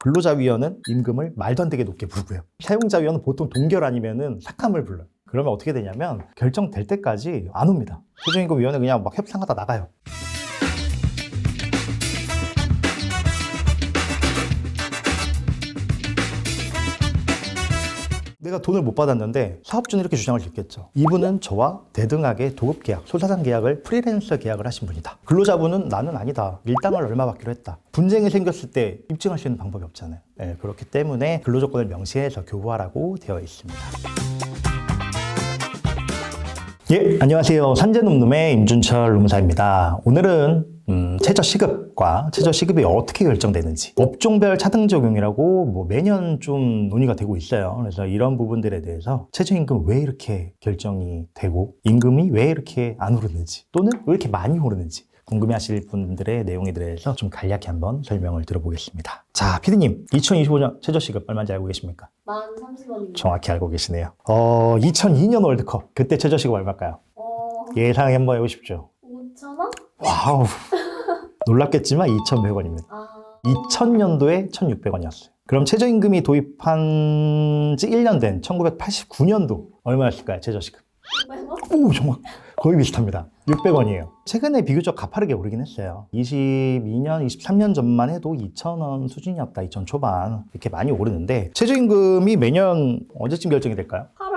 근로자위원은 임금을 말도 안 되게 높게 부르고요. 사용자위원은 보통 동결 아니면은 삭감을 불러요. 그러면 어떻게 되냐면 결정될 때까지 안 옵니다. 최저임금위원회 그냥 막 협상하다 나가요. 내가 돈을 못 받았는데 사업주는 이렇게 주장을 했겠죠. 이분은 저와 대등하게 도급계약, 소사장 계약을 프리랜서 계약을 하신 분이다. 근로자분은 나는 아니다. 일당을 얼마 받기로 했다. 분쟁이 생겼을 때 입증할 수 있는 방법이 없잖아요. 네, 그렇기 때문에 근로조건을 명시해서 교부하라고 되어 있습니다. 예, 안녕하세요. 산재놈놈의 임준철 노무사입니다. 오늘은 최저시급과 최저시급이 어떻게 결정되는지 업종별 차등 적용이라고 매년 좀 논의가 되고 있어요. 그래서 이런 부분들에 대해서 최저임금 왜 이렇게 결정이 되고 임금이 왜 이렇게 안 오르는지 또는 왜 이렇게 많이 오르는지 궁금해하실 분들의 내용에 대해서 좀 간략히 한번 설명을 들어보겠습니다. 자, 피디님, 2025년 최저시급 얼마인지 알고 계십니까? 1030원입니다. 정확히 알고 계시네요. 2002년 월드컵 그때 최저시급 얼마일까요? 예상 한번 해보십시오. 5,000원? 와우, 놀랍겠지만 2,100원입니다. 2000년도에 1,600원이었어요. 그럼 최저임금이 도입한 지 1년 된 1989년도 얼마였을까요? 최저시급. 500원? 오, 정말 거의 비슷합니다. 600원이에요. 최근에 비교적 가파르게 오르긴 했어요. 22년, 23년 전만 해도 2,000원 수준이었다. 2,000 초반. 이렇게 많이 오르는데 최저임금이 매년 언제쯤 결정이 될까요? 8월?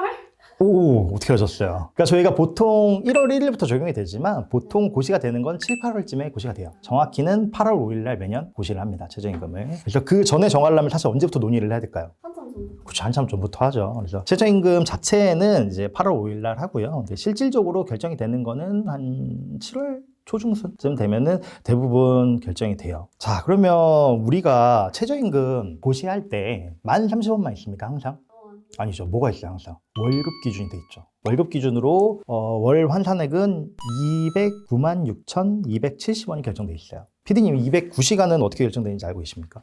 오, 어떻게 하셨어요? 그러니까 저희가 보통 1월 1일부터 적용이 되지만 보통 고시가 되는 건 7, 8월쯤에 고시가 돼요. 정확히는 8월 5일 날 매년 고시를 합니다. 최저임금을. 그래서 그 전에 정하려면 사실 언제부터 논의를 해야 될까요? 한참 전부터. 그렇죠. 한참 전부터 하죠. 그래서 최저임금 자체는 이제 8월 5일 날 하고요. 근데 실질적으로 결정이 되는 거는 한 7월 초중순쯤 되면은 대부분 결정이 돼요. 자, 그러면 우리가 최저임금 고시할 때 1030원만 있습니까? 항상? 아니죠. 뭐가 있어요, 항상? 월급 기준이 돼 있죠. 월급 기준으로 월 환산액은 296,270원이 결정돼 있어요. 피디님 209시간은 어떻게 결정되는지 알고 계십니까?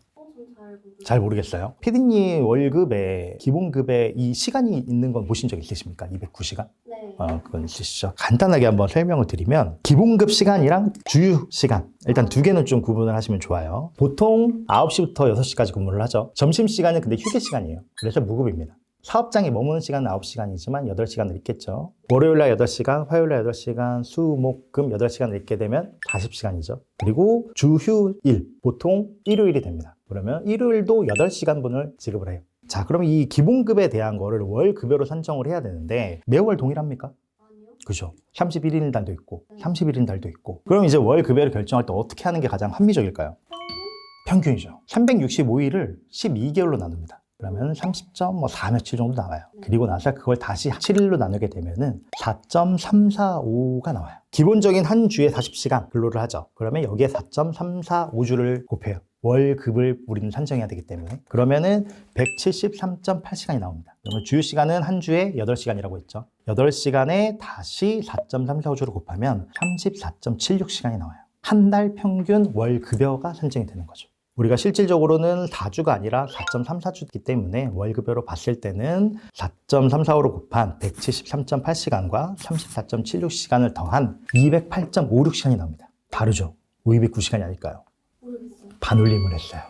잘 모르겠어요. 피디님 월급에 기본급에 이 시간이 있는 건 보신 적 있으십니까? 209시간? 네. 그건 있으시죠. 간단하게 한번 설명을 드리면 기본급 시간이랑 주휴 시간 일단 두 개는 좀 구분을 하시면 좋아요. 보통 9시부터 6시까지 근무를 하죠. 점심시간은 근데 휴게 시간이에요. 그래서 무급입니다. 사업장에 머무는 시간은 9시간이지만 8시간을 있겠죠. 월요일날 8시간, 화요일날 8시간, 수, 목, 금 8시간을 있게 되면 40시간이죠. 그리고 주휴일, 보통 일요일이 됩니다. 그러면 일요일도 8시간분을 지급을 해요. 자, 그럼 이 기본급에 대한 거를 월급여로 산정을 해야 되는데 매월 동일합니까? 아니요. 그죠. 31일 달도 있고 31일 달도 있고. 그럼 이제 월급여를 결정할 때 어떻게 하는 게 가장 합리적일까요? 평균이죠. 365일을 12개월로 나눕니다. 그러면 30.4 며칠 정도 나와요. 그리고 나서 그걸 다시 7일로 나누게 되면은 4.345가 나와요. 기본적인 한 주에 40시간 근로를 하죠. 그러면 여기에 4.345주를 곱해요. 월급을 우리는 산정해야 되기 때문에. 그러면은 173.8시간이 나옵니다. 그러면 주휴 시간은 한 주에 8시간이라고 했죠. 8시간에 다시 4.345주를 곱하면 34.76시간이 나와요. 한 달 평균 월급여가 산정이 되는 거죠. 우리가 실질적으로는 4주가 아니라 4.34주이기 때문에 월급여로 봤을 때는 4.345로 곱한 173.8시간과 34.76시간을 더한 208.56시간이 나옵니다. 다르죠? 209시간이 아닐까요? 모르겠어요. 반올림을 했어요.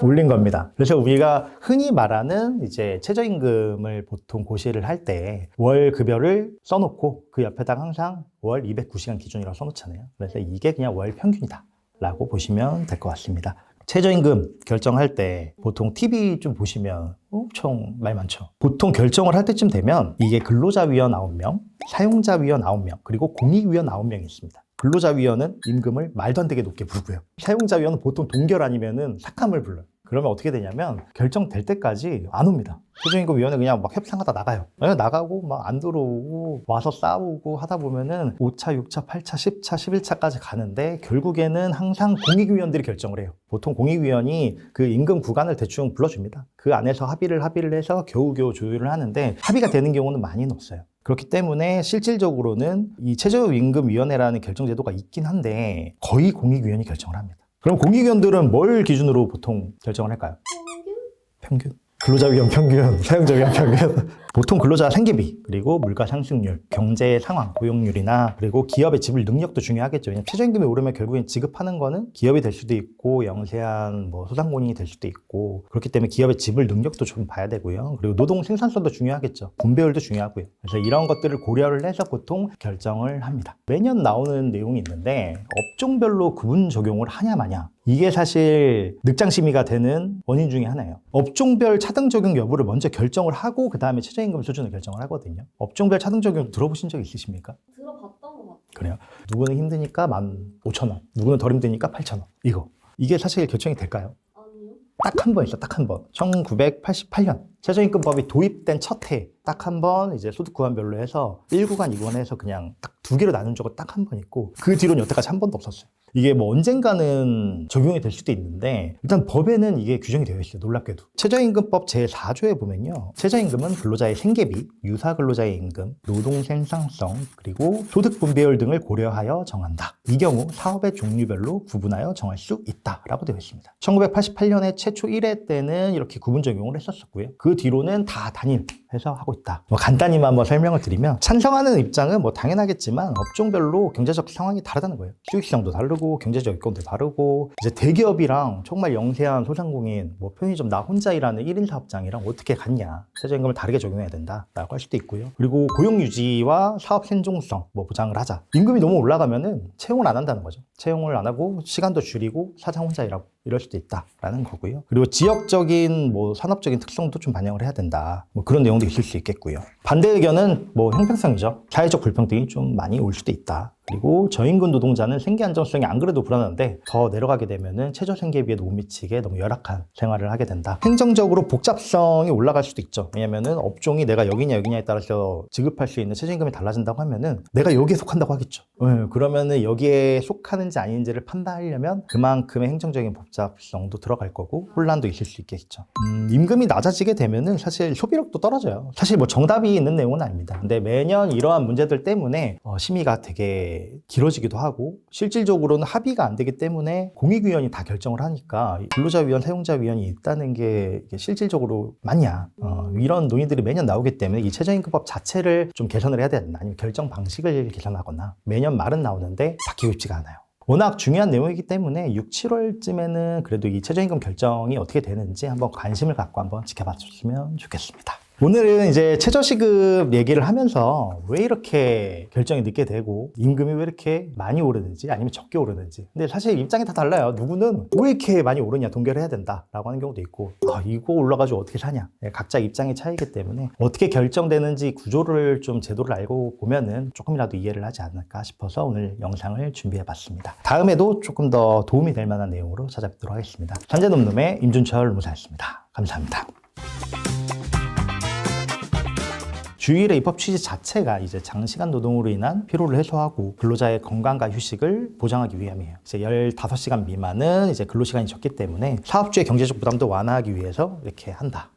올린 겁니다. 그래서 우리가 흔히 말하는 이제 최저임금을 보통 고시를 할 때 월급여를 써놓고 그 옆에다가 항상 월 209시간 기준이라고 써놓잖아요. 그래서 이게 그냥 월 평균이다 라고 보시면 될 것 같습니다. 최저임금 결정할 때 보통 TV 좀 보시면 엄청 말 많죠. 보통 결정을 할 때쯤 되면 이게 근로자위원 9명, 사용자위원 9명, 그리고 공익위원 9명이 있습니다. 근로자위원은 임금을 말도 안 되게 높게 부르고요. 사용자위원은 보통 동결 아니면은 삭감을 불러요. 그러면 어떻게 되냐면 결정될 때까지 안 옵니다. 최저임금위원회 그냥 막 협상하다 나가요. 나가고 막 안 들어오고 와서 싸우고 하다 보면은 5차, 6차, 8차, 10차, 11차까지 가는데 결국에는 항상 공익위원들이 결정을 해요. 보통 공익위원이 그 임금 구간을 대충 불러줍니다. 그 안에서 합의를 해서 겨우겨우 조율을 하는데 합의가 되는 경우는 많이는 없어요. 그렇기 때문에 실질적으로는 이 최저임금위원회라는 결정제도가 있긴 한데 거의 공익위원이 결정을 합니다. 그럼 공익위원들은 뭘 기준으로 보통 결정을 할까요? 평균? 평균. 근로자 위험 평균, 사용자 위험 평균. 보통 근로자 생계비, 그리고 물가 상승률, 경제 상황, 고용률이나 그리고 기업의 지불 능력도 중요하겠죠. 왜냐면 최저임금이 오르면 결국엔 지급하는 거는 기업이 될 수도 있고 영세한 뭐 소상공인이 될 수도 있고 그렇기 때문에 기업의 지불 능력도 좀 봐야 되고요. 그리고 노동 생산성도 중요하겠죠. 분배율도 중요하고요. 그래서 이런 것들을 고려를 해서 보통 결정을 합니다. 매년 나오는 내용이 있는데 업종별로 구분 적용을 하냐 마냐. 이게 사실 늑장심의가 되는 원인 중에 하나예요. 업종별 차등 적용 여부를 먼저 결정을 하고 그 다음에 최저임금 수준을 결정을 하거든요. 업종별 차등 적용 들어보신 적 있으십니까? 들어봤던 것 같아요. 그래요. 누구는 힘드니까 15,000원, 누구는 덜 힘드니까 8,000원. 이게 사실 결정이 될까요? 아니요. 딱 한 번 있어, 딱 한 번. 1988년 최저임금법이 도입된 첫 해 딱 한 번 이제 소득 구간별로 해서 1구간, 2구간 해서 그냥 딱 두 개로 나눈 적은 딱 한 번 있고 그 뒤로는 여태까지 한 번도 없었어요. 이게 뭐 언젠가는 적용이 될 수도 있는데 일단 법에는 이게 규정이 되어 있어요. 놀랍게도. 최저임금법 제4조에 보면요. 최저임금은 근로자의 생계비, 유사근로자의 임금, 노동 생산성, 그리고 소득 분배율 등을 고려하여 정한다. 이 경우 사업의 종류별로 구분하여 정할 수 있다라고 되어 있습니다. 1988년에 최초 1회 때는 이렇게 구분 적용을 했었고요. 그 뒤로는 다 단일해서 하고 있다. 뭐 간단히만 뭐 설명을 드리면 찬성하는 입장은 뭐 당연하겠지만 업종별로 경제적 상황이 다르다는 거예요. 수익성도 다르고 경제적 여건도 다르고 이제 대기업이랑 정말 영세한 소상공인 뭐 편의점 나 혼자 일하는 1인 사업장이랑 어떻게 같냐. 최저임금을 다르게 적용해야 된다라고 할 수도 있고요. 그리고 고용 유지와 사업 생존성 뭐 보장을 하자. 임금이 너무 올라가면은 채용을 안 한다는 거죠. 채용을 안 하고 시간도 줄이고 사장 혼자 일하고 이럴 수도 있다라는 거고요. 그리고 지역적인 뭐 산업적인 특성도 좀 반영을 해야 된다. 뭐 그런 내용도 있을 수 있겠고요. 반대 의견은 뭐 형평성이죠. 사회적 불평등이 좀 많이 올 수도 있다. 그리고 저임금 노동자는 생계 안정성이 안 그래도 불안한데 더 내려가게 되면은 최저 생계비에 못 미치게 너무 열악한 생활을 하게 된다. 행정적으로 복잡성이 올라갈 수도 있죠. 왜냐면은 업종이 내가 여기냐 여기냐에 따라서 지급할 수 있는 최저임금이 달라진다고 하면은 내가 여기에 속한다고 하겠죠. 그러면은 여기에 속하는지 아닌지를 판단하려면 그만큼의 행정적인 복잡성도 들어갈 거고 혼란도 있을 수 있겠죠. 임금이 낮아지게 되면은 사실 소비력도 떨어져요. 사실 뭐 정답이 있는 내용은 아닙니다. 근데 매년 이러한 문제들 때문에 심의가 되게 길어지기도 하고 실질적으로는 합의가 안 되기 때문에 공익위원이 다 결정을 하니까 근로자위원, 사용자위원이 있다는 게 이게 실질적으로 맞냐 이런 논의들이 매년 나오기 때문에 이 최저임금법 자체를 좀 개선을 해야 되나 아니면 결정 방식을 개선하거나 매년 말은 나오는데 바뀌고 있지가 않아요. 워낙 중요한 내용이기 때문에 6, 7월쯤에는 그래도 이 최저임금 결정이 어떻게 되는지 한번 관심을 갖고 한번 지켜봐 줬으면 좋겠습니다. 오늘은 이제 최저시급 얘기를 하면서 왜 이렇게 결정이 늦게 되고 임금이 왜 이렇게 많이 오르는지 아니면 적게 오르는지 근데 사실 입장이 다 달라요. 누구는 왜 이렇게 많이 오르냐 동결을 해야 된다라고 하는 경우도 있고 이거 올라가지고 어떻게 사냐 각자 입장의 차이기 때문에 어떻게 결정되는지 구조를 좀 제도를 알고 보면은 조금이라도 이해를 하지 않을까 싶어서 오늘 영상을 준비해 봤습니다. 다음에도 조금 더 도움이 될 만한 내용으로 찾아뵙도록 하겠습니다. 산재놈놈의 임준철 무사였습니다. 감사합니다. 주일의 입법 취지 자체가 이제 장시간 노동으로 인한 피로를 해소하고 근로자의 건강과 휴식을 보장하기 위함이에요. 이제 15시간 미만은 이제 근로시간이 적기 때문에 사업주의 경제적 부담도 완화하기 위해서 이렇게 한다.